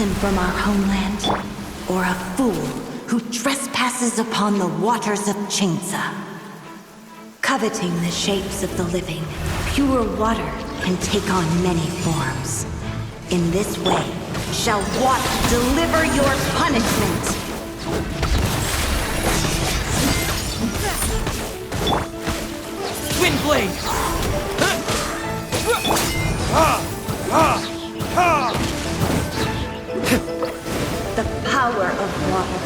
assassin from our homeland, or a fool who trespasses upon the waters of Chingsa. Coveting the shapes of the living, pure water can take on many forms. In this way, shall water deliver your punishment! Windblade! The power of water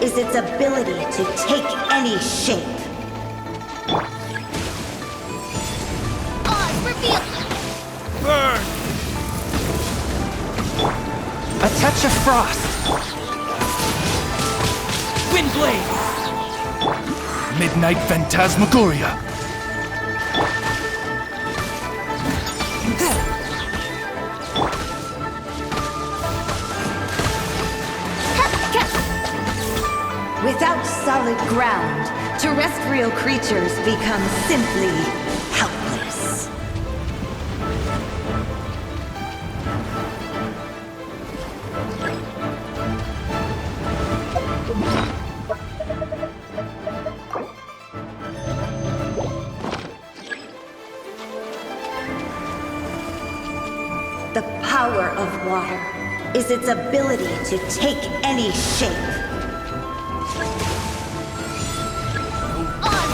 is its ability to take any shape. Reveal! Burn! A touch of frost! Windblade! Midnight Phantasmagoria! Without solid ground, terrestrial creatures become simply helpless. The power of water is its ability to take any shape.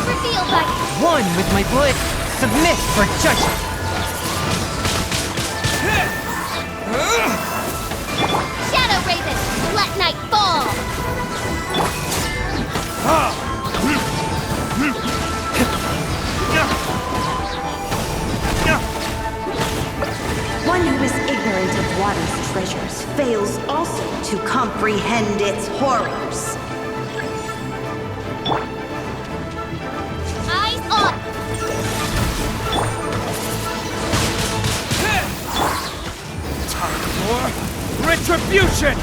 Reveal by One with my blade! Submit for judgment! Shadow Raven! Let night fall! One who is ignorant of water's treasures fails also to comprehend its horrors. Eyes on! Time for retribution!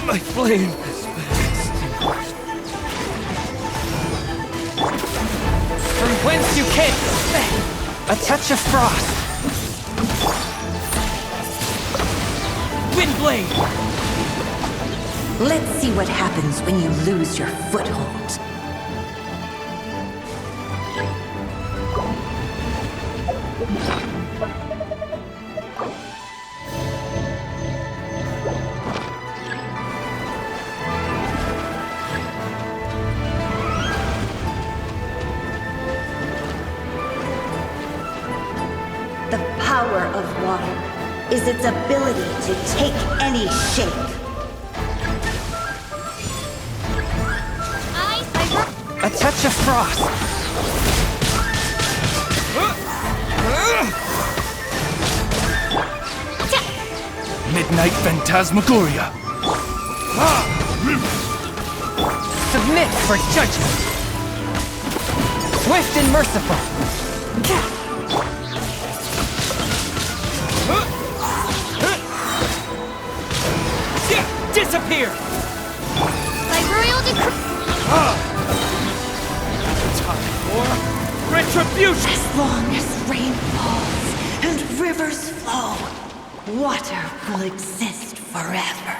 My flame has been extinguished. From whence you came! A touch of frost! Windblade! Let's see what happens when you lose your foothold. The power of water is its ability to take any shape. A touch of frost! Midnight Phantasmagoria! Submit for judgment! Swift and merciful! Disappear! By royal decree! Time for retribution! As long as rain falls and rivers flow, water will exist forever.